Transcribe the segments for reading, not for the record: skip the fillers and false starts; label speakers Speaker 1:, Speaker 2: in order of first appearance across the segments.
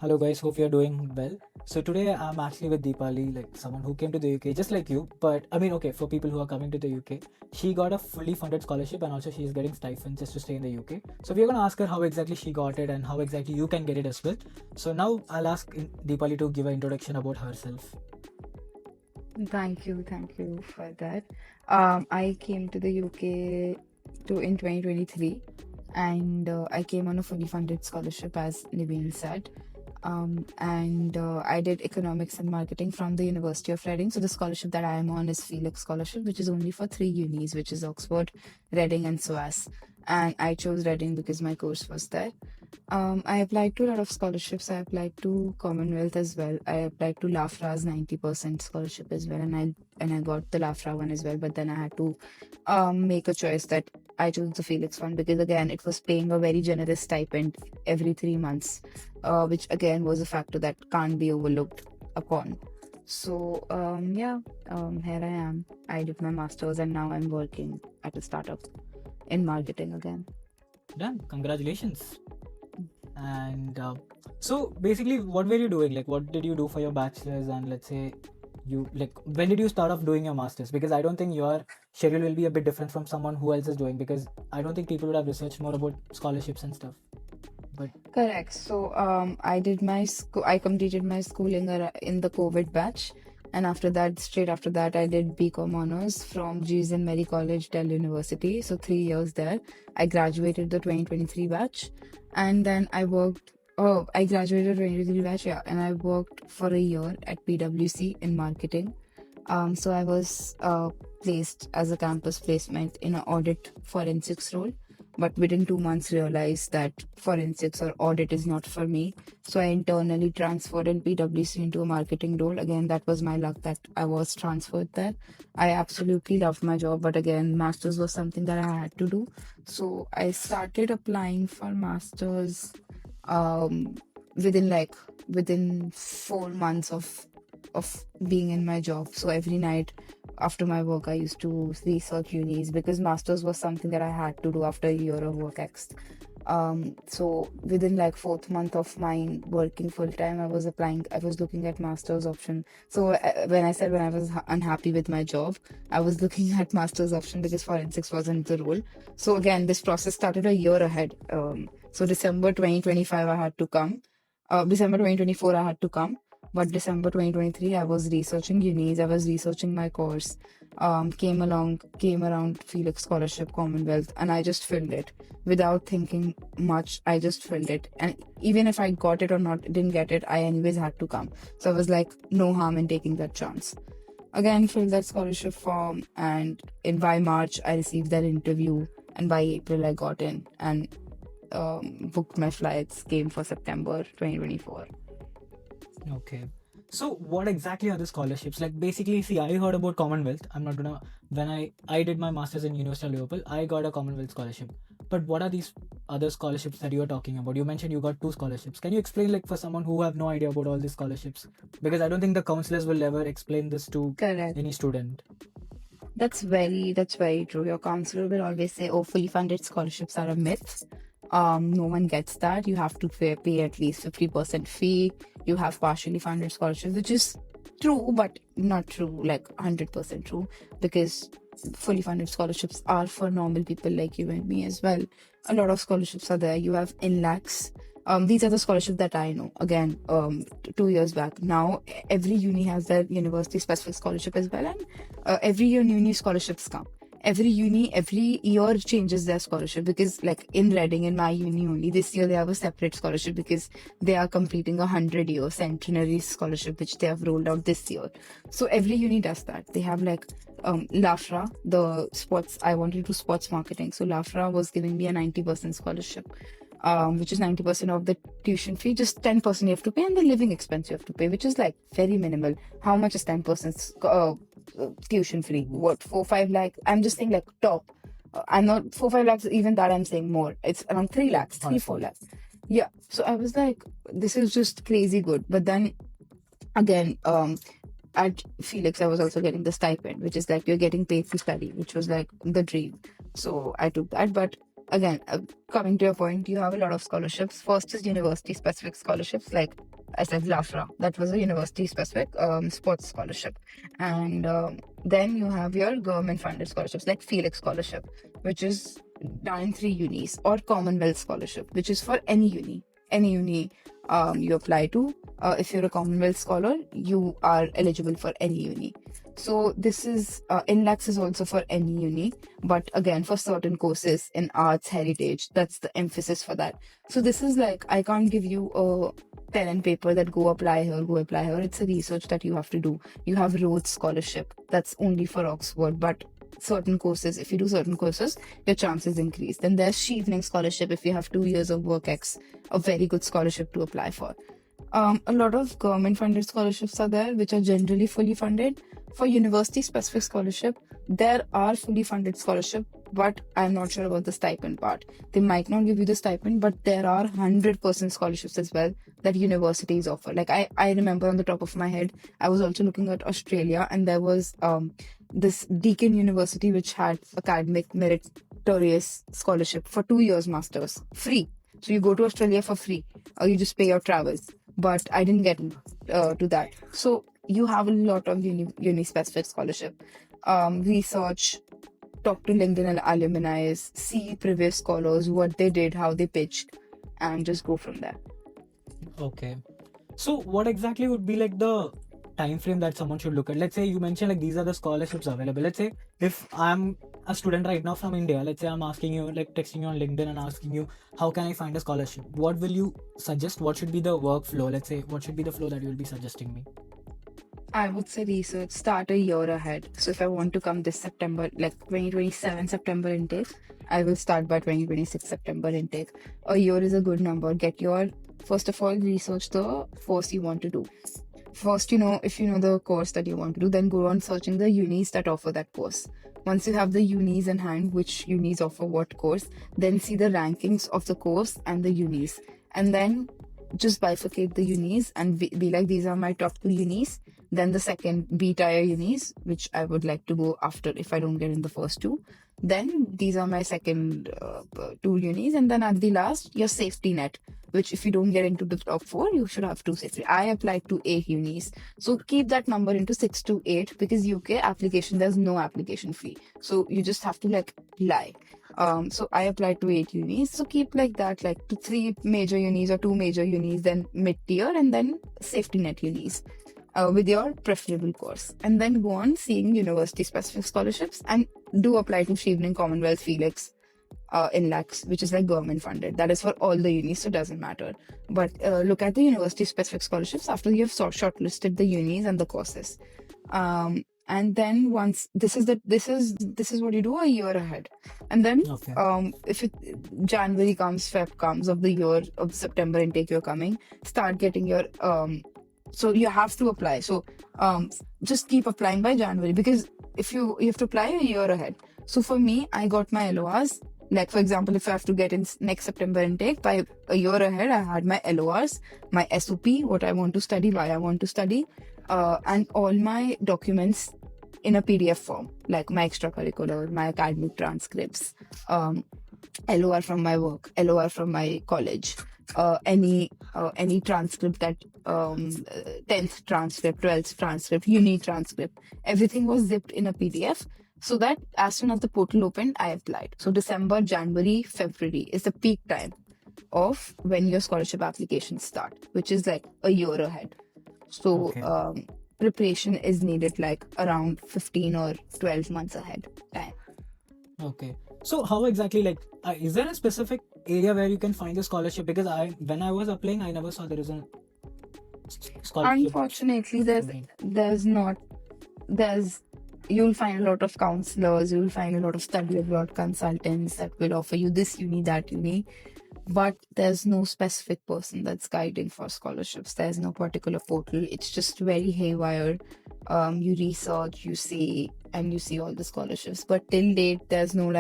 Speaker 1: Hello guys, hope you're doing well. So today I'm actually with Deepali, like someone who came to the UK just like you. But I mean, okay, for people who are coming to the UK, she got a fully funded scholarship and also she is getting stipends just to stay in the UK. So we're gonna ask her how exactly she got it and how exactly you can get it as well. So now I'll ask Deepali to give an introduction about herself.
Speaker 2: Thank you for that. I came to the UK in 2023, and I came on a fully funded scholarship, as Niveen said. And I did economics and marketing from the University of Reading. So the scholarship that I am on is Felix Scholarship, which is only for three unis, which is Oxford, Reading, and SOAS. And I chose Reading because my course was there. I applied to a lot of scholarships. I applied to Commonwealth as well. I applied to LAFRA's 90% scholarship as well, and I got the LAFRA one as well. But then I had to make a choice that I chose the Felix one because again it was paying a very generous stipend every 3 months, which again was a factor that can't be overlooked upon. So here I am. I did my masters and now I'm working at a startup in marketing again.
Speaker 1: Done. Congratulations. And so basically, what were you doing? Like, what did you do for your bachelor's? And let's say you like, when did you start off doing your master's? Because I don't think your schedule will be a bit different from someone who else is doing. Because I don't think people would have researched more about scholarships and stuff. But
Speaker 2: Correct. So I completed my schooling in the COVID batch, and after that, straight after that, I did BCom honors from G's and Mary College, Delhi University. So 3 years there. I graduated the 2023 batch, and then I worked. Oh, I graduated 2023 batch, yeah, and I worked for a year at PwC in marketing. So I was placed as a campus placement in an audit forensics role, but within 2 months realized that forensics or audit is not for me. So I internally transferred in PwC into a marketing role. Again, that was my luck that I was transferred there. I absolutely loved my job, but again, masters was something that I had to do. So I started applying for masters um, within 4 months of being in my job. So every night after my work, I used to research unis because masters was something that I had to do after a year of work ex. So within like fourth month of mine working full time, I was applying. I was looking at masters option. So when I said when I was unhappy with my job, I was looking at masters option because forensics wasn't the role. So again, this process started a year ahead. So December 2025, I had to come. December 2024, I had to come. But December 2023, I was researching unis, I was researching my course, came around Felix Scholarship Commonwealth, and I just filled it without thinking much. I just filled it. And even if I got it or not, didn't get it, I anyways had to come. So I was like, no harm in taking that chance. Again, filled that scholarship form, and in by March, I received that interview, and by April, I got in and booked my flights, came for September 2024.
Speaker 1: okay. So what exactly are the scholarships? Like basically, see, I heard about Commonwealth. I'm not gonna when I did my masters in University of Liverpool, I got a Commonwealth scholarship. But what are these other scholarships that you are talking about? You mentioned you got two scholarships. Can you explain like for someone who have no idea about all these scholarships? Because I don't think the counselors will ever explain this to
Speaker 2: Correct.
Speaker 1: any student.
Speaker 2: That's very true. Your counselor will always say, "Oh, fully funded scholarships are a myth. No one gets that. You have to pay at least 50% fee. You have partially funded scholarships," which is true, but not true, like 100% true, because fully funded scholarships are for normal people like you and me as well. A lot of scholarships are there. You have in lakhs. These are the scholarships that I know. Again, 2 years back. Now every uni has their university specific scholarship as well, and every year uni scholarships come. Every uni every year changes their scholarship because, like in Reading, in my uni only, this year they have a separate scholarship because they are completing 100-year centenary scholarship which they have rolled out this year. So every uni does that. They have like LAFRA, the sports. I wanted to sports marketing, so LAFRA was giving me a 90% scholarship, which is 90% of the tuition fee. Just 10% you have to pay, and the living expense you have to pay, which is like very minimal. How much is 10% tuition free? What, 4 5 lakh? I'm just saying like top. I'm not 4 5 lakhs. Even that I'm saying more. It's around 3 lakhs, 3 4 lakhs. Yeah. So I was like, this is just crazy good. But then again, at Felix, I was also getting the stipend, which is like you're getting paid to study, which was like the dream. So I took that. But again, coming to your point, you have a lot of scholarships. First is university specific scholarships, like I said LAFRA. That was a university-specific sports scholarship. And then you have your government-funded scholarships, like Felix Scholarship, which is done in 3 unis, or Commonwealth Scholarship, which is for any uni. Any uni you apply to. If you're a Commonwealth scholar, you are eligible for any uni. So this is INLAX is also for any uni, but again for certain courses in arts, heritage, that's the emphasis for that. So this is like, I can't give you a pen and paper that go apply here, go apply here. It's a research that you have to do. You have Rhodes Scholarship, that's only for Oxford, but certain courses, if you do certain courses, your chances increase. Then there's Schevening Scholarship if you have 2 years of work ex, a very good scholarship to apply for. A lot of government funded scholarships are there, which are generally fully funded. For university specific scholarship, there are fully funded scholarship, but I'm not sure about the stipend part. They might not give you the stipend, but there are 100% scholarships as well that universities offer. Like I remember on the top of my head, I was also looking at Australia, and there was this Deakin University which had academic meritorious scholarship for 2 years masters free. So you go to Australia for free, or you just pay your travels. But I didn't get to that. So you have a lot of uni specific scholarship. Research, talk to LinkedIn alumni, see previous scholars, what they did, how they pitched, and just go from there.
Speaker 1: Okay. So what exactly would be like the time frame that someone should look at? Let's say you mentioned like these are the scholarships available. Let's say if I'm a student right now from India, let's say I'm asking you, like texting you on LinkedIn and asking you, how can I find a scholarship? What will you suggest? What should be the workflow? Let's say, what should be the flow that you will be suggesting me?
Speaker 2: I would say research, start a year ahead. So if I want to come this September, like 2027 September intake, I will start by 2026 September intake. A year is a good number. First of all, research the course you want to do. First, if you know the course that you want to do, then go on searching the unis that offer that course. Once you have the unis in hand, which unis offer what course, then see the rankings of the course and the unis. And then just bifurcate the unis and be like, these are my top 2 unis. Then the second B tier unis, which I would like to go after if I don't get in the first 2. Then these are my second 2 unis. And then at the last, your safety net, which if you don't get into the top 4, you should have 2 safety. I applied to 8 unis. So keep that number into 6 to 8, because UK application, there's no application fee. So you just have to lie. So I applied to 8 unis. So keep like that, like to 3 major unis or 2 major unis, then mid-tier, and then safety net unis with your preferable course. And then go on seeing university-specific scholarships and do apply to Schevening, Commonwealth, Felix, INLAX, which is like government funded. That is for all the unis, so it doesn't matter. But look at the university-specific scholarships after you have shortlisted the unis and the courses. And then once this is what you do a year ahead. And then
Speaker 1: Okay.
Speaker 2: if January comes, Feb comes of the year of September intake you're coming, start getting your so you have to apply. So just keep applying by January, because if you have to apply a year ahead. So for me, I got my LORs. Like for example, if I have to get in next September intake, by a year ahead, I had my LORs, my SOP, what I want to study, why I want to study, and all my documents in a PDF form, like my extracurricular, my academic transcripts, LOR from my work, LOR from my college, any transcript that 10th transcript, 12th transcript, uni transcript, everything was zipped in a PDF, so that as soon as the portal opened, I applied. So December, January, February is the peak time of when your scholarship applications start, which is like a year ahead. So
Speaker 1: Okay.
Speaker 2: preparation is needed like around 15 or 12 months ahead time.
Speaker 1: Okay. So how exactly, like, is there a specific area where you can find the scholarship? Because when I was applying, I never saw there is a scholarship.
Speaker 2: Unfortunately, you'll find a lot of counselors, you'll find a lot of study abroad consultants that will offer you this uni, that uni, but there's no specific person that's guiding for scholarships. There's no particular portal. It's just very haywire. You research, you see all the scholarships, but till date, there's no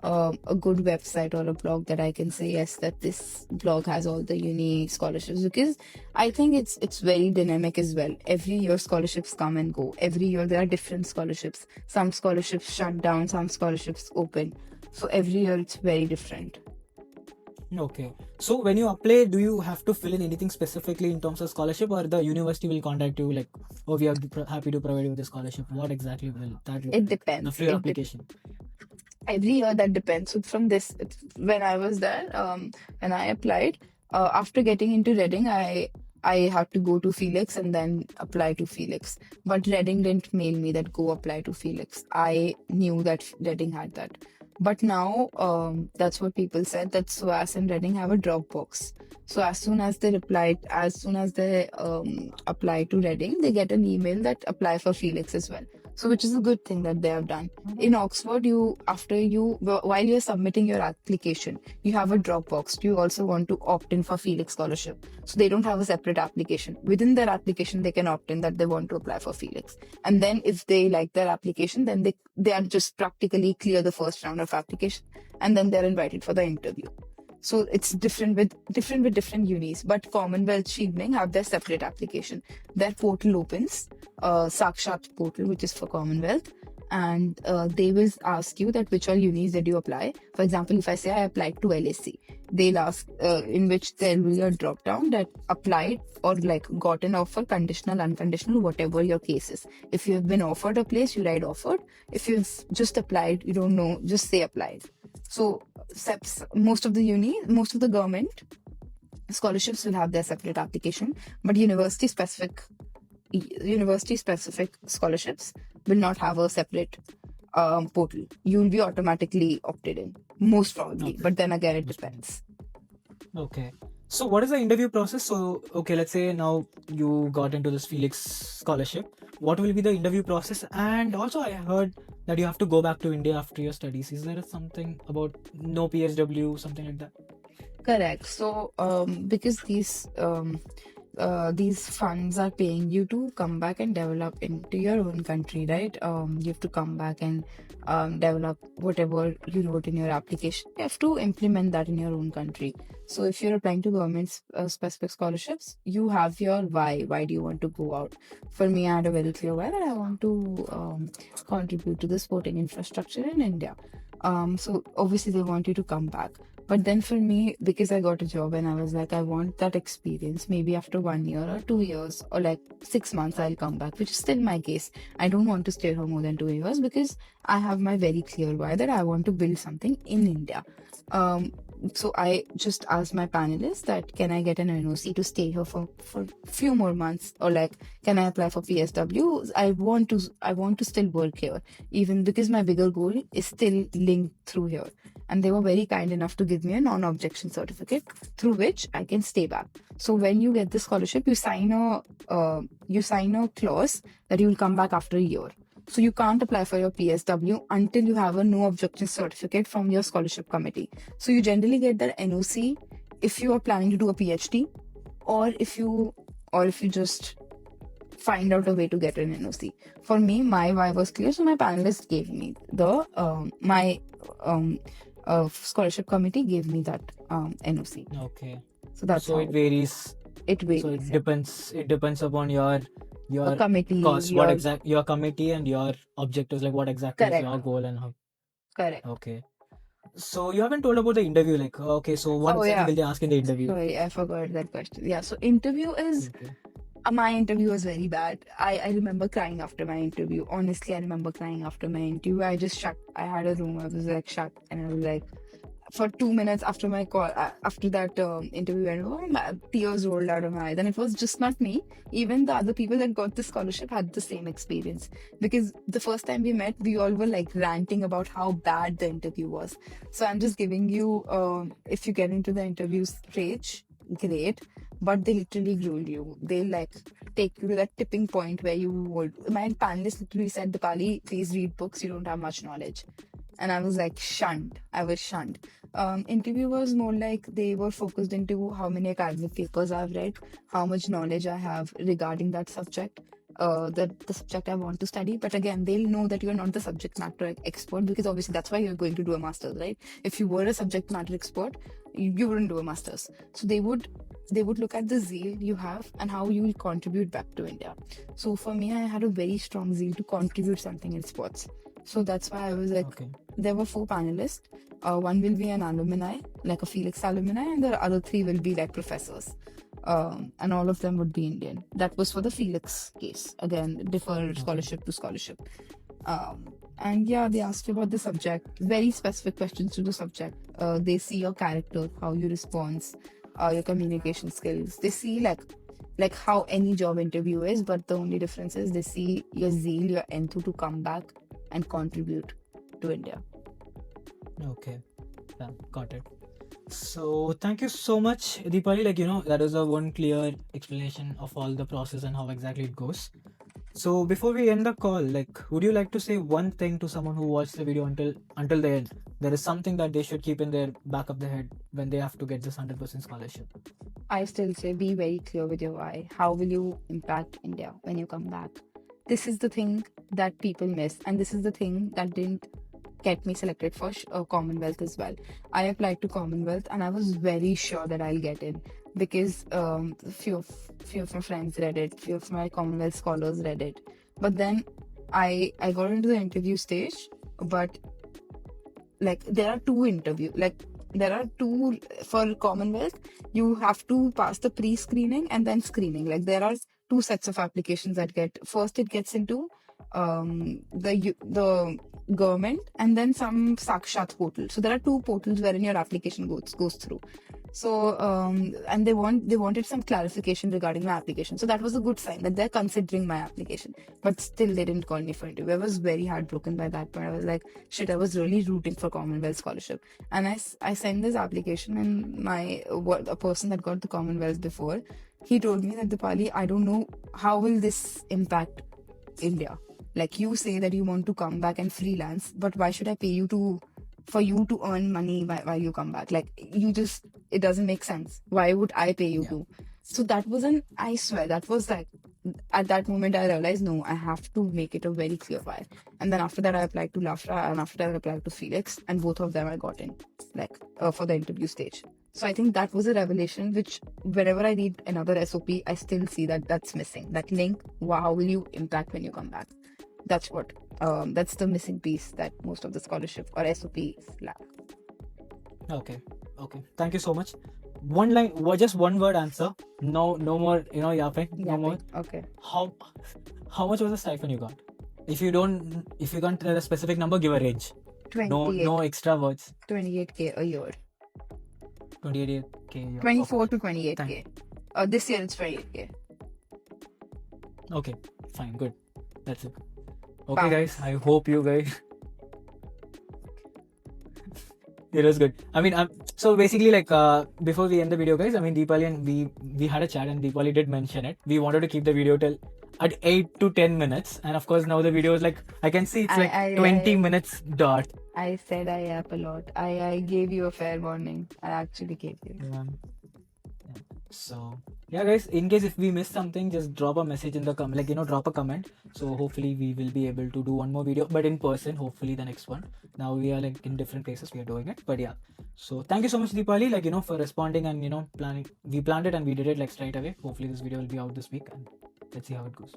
Speaker 2: a good website or a blog that I can say, yes, that this blog has all the uni scholarships, because I think it's very dynamic as well. Every year scholarships come and go. Every year there are different scholarships. Some scholarships shut down, some scholarships open. So every year it's very different.
Speaker 1: Okay. So when you apply, do you have to fill in anything specifically in terms of scholarship, or the university will contact you like, oh, we are happy to provide you with a scholarship? What exactly will that look
Speaker 2: It
Speaker 1: like?
Speaker 2: depends.
Speaker 1: After your application.
Speaker 2: Every year that depends. So from this, when I was there, when I applied, after getting into Reading, I had to go to Felix and then apply to Felix. But Reading didn't mail me that go apply to Felix. I knew that Reading had that. But now, that's what people said, that SOAS and Reading have a Dropbox. So as soon as they apply to Reading, they get an email that apply for Felix as well. So which is a good thing that they have done. In Oxford, while you're submitting your application, you have a Dropbox. You also want to opt in for Felix scholarship. So they don't have a separate application. Within their application, they can opt in that they want to apply for Felix. And then if they like their application, then they are just practically clear the first round of application, and then they're invited for the interview. So it's different with different unis, but Commonwealth Evening have their separate application. Their portal opens, Sakshat portal, which is for Commonwealth, and they will ask you that which all unis did you apply. For example, if I say I applied to LSE, they'll ask in which there will be a drop down that applied or like got an offer, conditional, unconditional, whatever your case is. If you have been offered a place, you write offered. If you've just applied, you don't know, just say applied. So most of the government scholarships will have their separate application, but university specific scholarships will not have a separate portal. You will be automatically opted in, most probably.
Speaker 1: Okay.
Speaker 2: But then again, it depends.
Speaker 1: Okay. So what is the interview process? So okay, let's say now you got into this Felix scholarship. What will be the interview process? And also I heard that you have to go back to India after your studies. Is there something about no PSW, something like that?
Speaker 2: Correct. So, because these funds are paying you to come back and develop into your own country, right? You have to come back and develop whatever you wrote in your application. You have to implement that in your own country. So, if you're applying to government specific scholarships, you have your why. Why do you want to go out? For me, I had a very clear why that I want to contribute to the sporting infrastructure in India. So obviously they want you to come back. But then for me, because I got a job and I was like, I want that experience. Maybe after 1 year or 2 years or like 6 months, I'll come back, which is still my case. I don't want to stay here more than 2 years because I have my very clear why that I want to build something in India. So I just asked my panelists that can I get an NOC to stay here for few more months, or like can I apply for PSW? I want to still work here, even because my bigger goal is still linked through here. And they were very kind enough to give me a non-objection certificate through which I can stay back. So when you get the scholarship, you sign a clause that you will come back after a year. So you can't apply for your PSW until you have a no objection certificate from your scholarship committee. So you generally get that NOC if you are planning to do a PhD, or if you just find out a way to get an NOC. For me, my why was clear, so my panelists gave me scholarship committee gave me that NOC.
Speaker 1: Okay.
Speaker 2: So that's
Speaker 1: So
Speaker 2: how
Speaker 1: it varies.
Speaker 2: it varies.
Speaker 1: So it depends upon your
Speaker 2: committee,
Speaker 1: cause, your committee and your objectives, like what exactly is
Speaker 2: Correct.
Speaker 1: your goal and how.
Speaker 2: Correct.
Speaker 1: Okay. So you haven't told about the interview, like okay, so what
Speaker 2: Oh,
Speaker 1: exactly
Speaker 2: yeah.
Speaker 1: will they ask in the interview?
Speaker 2: Sorry, I forgot that question. Yeah, so interview is
Speaker 1: Okay.
Speaker 2: my interview was very bad. I remember crying after my interview. Honestly, I remember crying after my interview. I just shut. I had a room. I was like shut, and I was like, for 2 minutes after my call, after that interview went over, tears rolled out of my eyes. And it was just not me. Even the other people that got the scholarship had the same experience. Because the first time we met, we all were like ranting about how bad the interview was. So I'm just giving you, if you get into the interview stage, great. But they literally grilled you. They like take you to that tipping point where you would. My panelist literally said, Dipali, please read books. You don't have much knowledge. And I was like shunned. I was shunned. Interview was more like they were focused into how many academic papers I've read, how much knowledge I have regarding that subject, the subject I want to study. But again, they'll know that you're not the subject matter expert, because obviously that's why you're going to do a master's, right? If you were a subject matter expert, you wouldn't do a master's. So they would look at the zeal you have and how you will contribute back to India. So for me, I had a very strong zeal to contribute something in sports. So that's why I was like,
Speaker 1: Okay.
Speaker 2: there were 4 panelists. One will be an alumni, like a Felix alumni, and the other 3 will be like professors. And all of them would be Indian. That was for the Felix case. Again, differ scholarship to scholarship. And yeah, they asked you about the subject, very specific questions to the subject. They see your character, how you respond, your communication skills. They see like how any job interview is, but the only difference is they see your zeal, your enthusiasm to come back and contribute to India.
Speaker 1: Okay. Yeah, got it. So thank you so much, Deepali. Like, that was a one clear explanation of all the process and how exactly it goes. So before we end the call, like, would you like to say one thing to someone who watched the video until the end? There is something that they should keep in their back of their head when they have to get this 100% scholarship.
Speaker 2: I still say be very clear with your why. How will you impact India when you come back? This is the thing that people miss, and this is the thing that didn't get me selected for Commonwealth as well. I applied to Commonwealth, and I was very sure that I'll get in because few of my friends read it, few of my Commonwealth scholars read it. But then I got into the interview stage, but like there are two for Commonwealth. You have to pass the pre-screening and then screening. Like there are 2 sets of applications that first it gets into the government and then some Sakshat portal. So there are 2 portals wherein your application goes through. So and they wanted some clarification regarding my application. So that was a good sign that they're considering my application. But still they didn't call me for interview. I was very heartbroken by that point. I was like, shit, I was really rooting for Commonwealth scholarship. And I sent this application, and a person that got the Commonwealth before, he told me that, Deepali, I don't know how will this impact India. Like you say that you want to come back and freelance, but why should I pay you for you to earn money while you come back? Like it doesn't make sense. Why would I pay you to? So that was I swear, that was like, at that moment I realized, no, I have to make it a very clear why. And then after that I applied to Lafra, and after that I applied to Felix, and both of them I got in, like for the interview stage. So I think that was a revelation which whenever I read another SOP, I still see that's missing. That link, how will you impact when you come back? That's that's the missing piece that most of the scholarship or SOPs lack.
Speaker 1: Okay. Thank you so much. One line, just one word answer. No more, yapping. No more.
Speaker 2: Okay.
Speaker 1: How much was the stipend you got? If you can't tell a specific number, give a range.
Speaker 2: 28.
Speaker 1: No extra words.
Speaker 2: 28K a year.
Speaker 1: 28K a year.
Speaker 2: 24 to 28K. This year it's 28K.
Speaker 1: Okay, fine, good. That's it. Okay,
Speaker 2: Pounds.
Speaker 1: guys. I hope you guys. It was good. I mean, so basically, like before we end the video, guys, I mean, Deepali and we had a chat, and Deepali did mention it. We wanted to keep the video till at 8 to 10 minutes, and of course now the video is like, I can see it's like 20 minutes dot.
Speaker 2: I said I yap a lot. I gave you a fair warning. I actually gave you.
Speaker 1: Yeah. So yeah, guys, in case if we missed something, just drop a message in the comment, like drop a comment. So hopefully we will be able to do one more video, but in person, hopefully the next one. Now we are like in different places, we are doing it, but yeah. So thank you so much, Deepali, like for responding and planning. We planned it and we did it like straight away. Hopefully this video will be out this week, and let's see how it goes.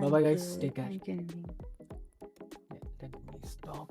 Speaker 1: Bye bye, guys. Take care.
Speaker 2: Thank you.
Speaker 1: Yeah, let me stop.